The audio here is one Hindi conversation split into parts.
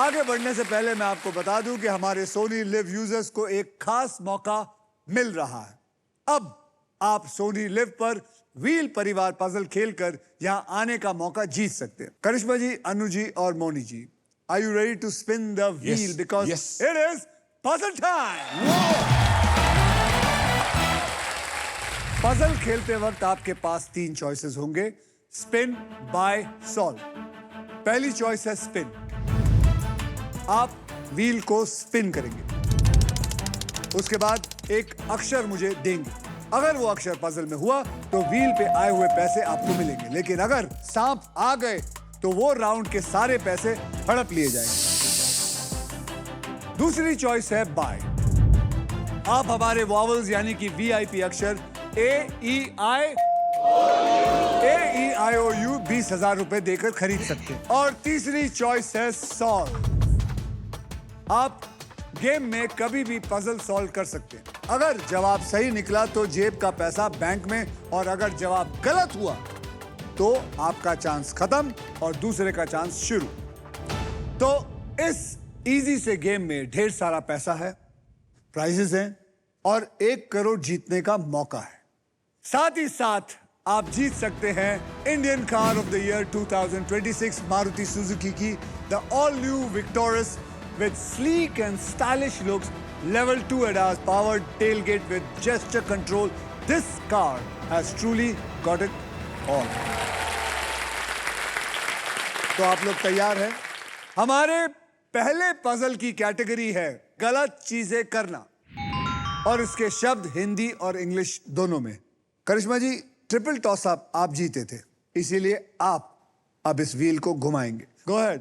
आगे बढ़ने से पहले मैं आपको बता दूं कि हमारे सोनी लिव यूजर्स को एक खास मौका मिल रहा है। अब आप सोनी लिव पर व्हील परिवार पजल खेलकर यहां आने का मौका जीत सकते हैं। करिश्मा जी, अनु जी और Moni ji, are you ready to spin the wheel? Because it is puzzle time. Puzzle खेलते वक्त आपके पास 3 चॉइसेस होंगे, स्पिन, बाय, सॉल्व। पहली चॉइस है स्पिन। आप व्हील को स्पिन करेंगे, उसके बाद एक अक्षर मुझे देंगे। अगर वो अक्षर पजल में हुआ तो व्हील पे आए हुए पैसे आपको मिलेंगे, लेकिन अगर सांप आ गए तो वो राउंड के सारे पैसे हड़प लिए जाएंगे। दूसरी चॉइस है बाय। आप हमारे वॉवल्स यानी कि वीआईपी अक्षर AEIOU 20,000 रुपए देकर खरीद सकते हैं। और तीसरी चॉइस है सॉल्व। आप गेम में कभी भी पजल सॉल्व कर सकते हैं। अगर जवाब सही निकला तो जेब का पैसा बैंक में, और अगर जवाब गलत हुआ तो आपका चांस खत्म और दूसरे का चांस शुरू। तो इस इजी से गेम में ढेर सारा पैसा है, प्राइजेस हैं और 1 करोड़ जीतने का मौका है। साथ ही साथ आप जीत सकते हैं Indian car of the year 2026 Maruti Suzuki की the all new Victoris with sleek and stylish looks, level 2 ADAS powered tailgate with gesture control. This car has truly got it all. तो आप लोग तैयार हैं? हमारे पहले पजल की कैटेगरी है गलत चीजें करना, और इसके शब्द हिंदी और इंग्लिश दोनों में। करिश्मा जी, ट्रिपल टॉस अप आप जीते थे, इसीलिए आप अब इस व्हील को घुमाएंगे। Go ahead.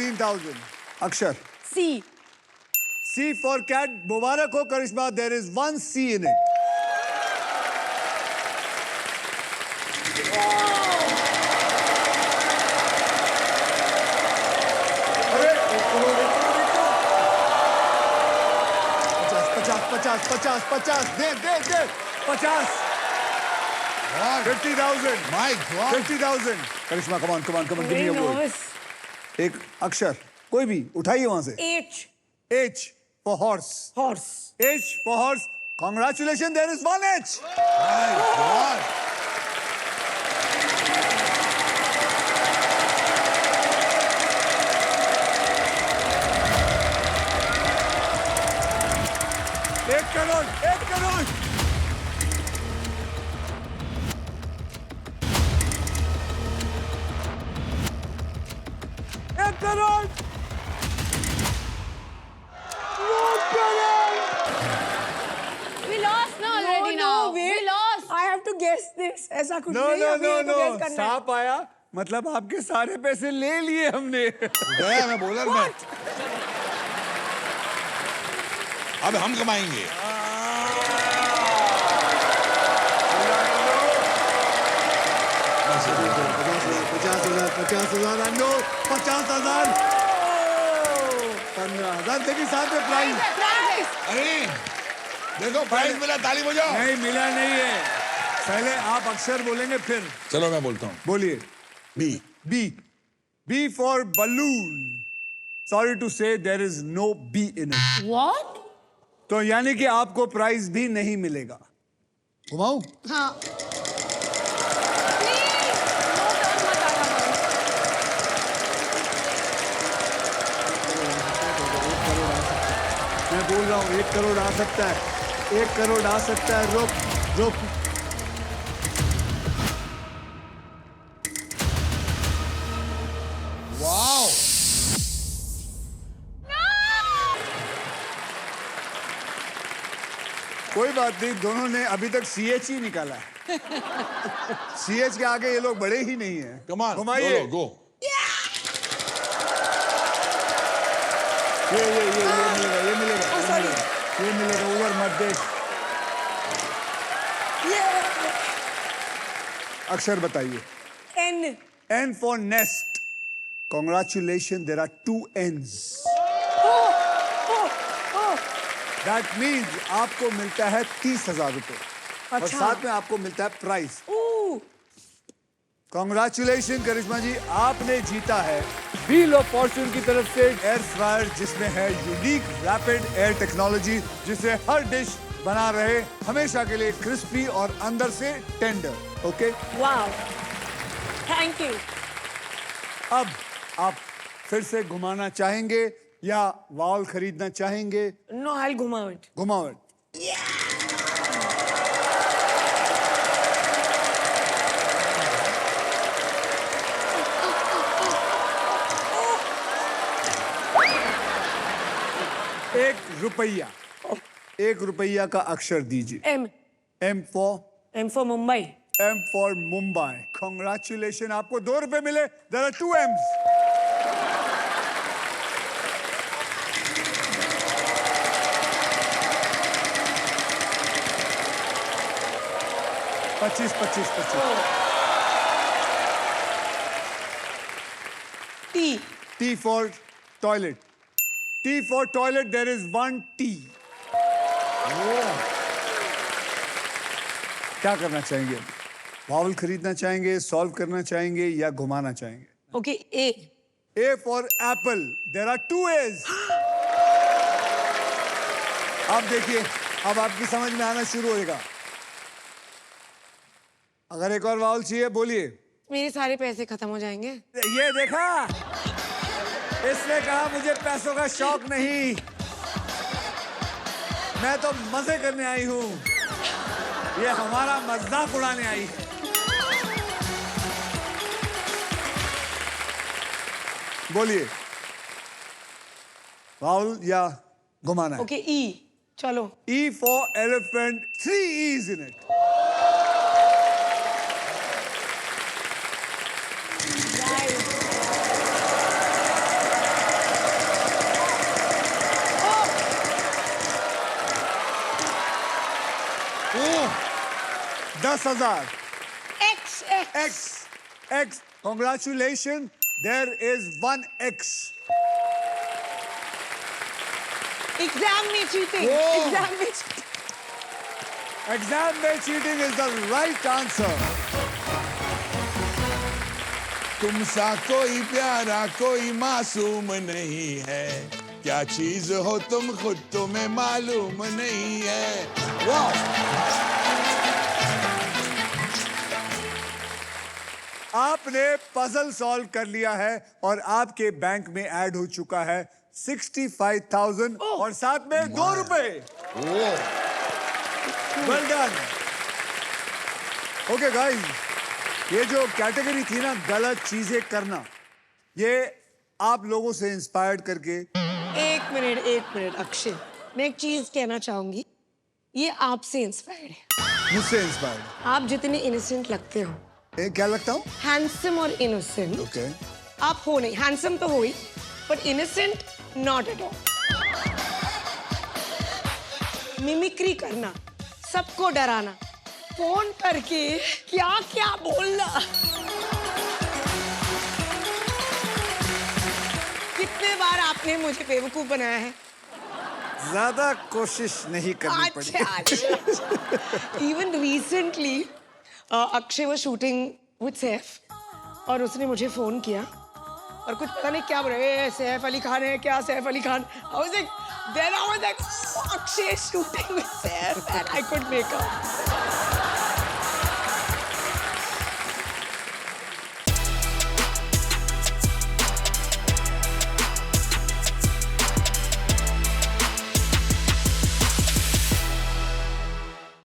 14,000। अक्षर C. C for cat। मुबारक हो करिश्मा, there is 1 C in it। अरे 50 दे 50। 50,000। My God. 50,000। Karishma, come on, give me a word। एक अक्षर कोई भी उठाइए वहां से। H. H for horse। Horse. H for horse। Congratulations, there is 1 H। My God. एक crore. 1 crore. 2 crore. We lost now already now. We lost. I have to guess this. ऐसा कुछ नो नहीं नो अभी नो ये तो नो guess करना है। सांप आया मतलब आपके सारे पैसे ले लिए हमने। गया मैं बॉलर में। अब हम कमाएंगे। 50,000 अनु, 50,000। 15,000 देखिए साथ में प्राइज। अरे देखो प्राइज मिला, ताली बजाओ। नहीं मिला नहीं है, पहले आप अक्षर बोलेंगे फिर। चलो मैं बोलता हूँ। बोलिए। B. B for balloon। Sorry to say there is no B in it। What? तो यानी कि आपको प्राइज भी नहीं मिलेगा। घुमाऊं? हाँ। मैं बोल रहा हूँ 1 करोड़ आ सकता है, 1 करोड़ आ सकता है। रुक। वाओ। कोई बात नहीं, दोनों ने अभी तक CH ही निकाला है। CH के आगे ये लोग बड़े ही नहीं है। कम ऑन, घुमाइए। गो। ये मिलेगा। उधर मत देख। अक्षर बताइए। N. N for nest। Congratulations, there are 2 N's। That means आपको मिलता है 30,000 रुपए और अच्छा। साथ में आपको मिलता है प्राइस। Ooh. कांग्रेचुलेशन करिश्मा जी, आपने जीता है व्हील ऑफ फॉर्च्यून की तरफ से एयर फ्रायर जिसमें है यूनिक रैपिड एयर टेक्नोलॉजी, जिससे हर डिश बना रहे हमेशा के लिए क्रिस्पी और अंदर से tender. Okay, Wow. Thank you. अब आप फिर से घुमाना चाहेंगे या वाल खरीदना चाहेंगे? No, I'll घुमाओ it. घुमाओ। एक रुपया का अक्षर दीजिए। M. M for Mumbai. For Mumbai. Congratulation, आपको 2 रुपए मिले। There are 2 M's। पच्चीस। T. T for toilet. T for toilet, there is 1 T. क्या करना चाहेंगे? वावल खरीदना चाहेंगे, सॉल्व करना चाहेंगे या घुमाना चाहेंगे? Okay, A. A for apple. There are 2 A's. अब देखिए, अब आपकी समझ में आना शुरू होएगा। अगर एक और वावल चाहिए बोलिए। मेरे सारे पैसे खत्म हो जाएंगे। ये देखा, इसने कहा मुझे पैसों का शौक नहीं, मैं तो मजे करने आई हूं, ये हमारा मजाक उड़ाने आई है। बोलिए, वाउल या घुमाना है? Okay, E. चलो। E for elephant, 3 E's in it. Oh, 10,000। X. X. Congratulations. There is 1 X. Exam में cheating. Whoa. Exam में cheating. Exam में cheating is the right answer. तुमसा कोई प्यारा कोई मासूम नहीं है, क्या चीज हो तुम खुद तुम्हें मालूम नहीं है। वाह, आपने पजल सॉल्व कर लिया है और आपके बैंक में ऐड हो चुका है 65,000 और साथ में 2 रुपए। Well done. ओके गाइस, ये जो कैटेगरी थी ना, गलत चीजें करना, ये आप लोगों से इंस्पायर्ड करके। एक मिनट अक्षय, मैं एक चीज कहना चाहूंगी, ये आपसे इंस्पायर्ड है। मुझसे इंस्पायर्ड? आप जितने इनोसेंट लगते हो, क्या लगता हूँ? हैंडसम और इनोसेंट। ओके। आप हो नहीं, हैंडसम तो हो ही, but innocent not at all. Mimicry करना, सबको डराना, फोन करके क्या क्या बोलना, कितने बार आपने मुझे बेवकूफ बनाया है। ज्यादा कोशिश नहीं करनी पड़ी। अच्छा। Even recently Akshay was shooting with Saif और उसने मुझे फोन किया और कुछ पता नहीं क्या बोल रहे, सैफ अली खान है क्या, Saif Ali Khan. I was like, Akshay shooting with Seth and I could make up.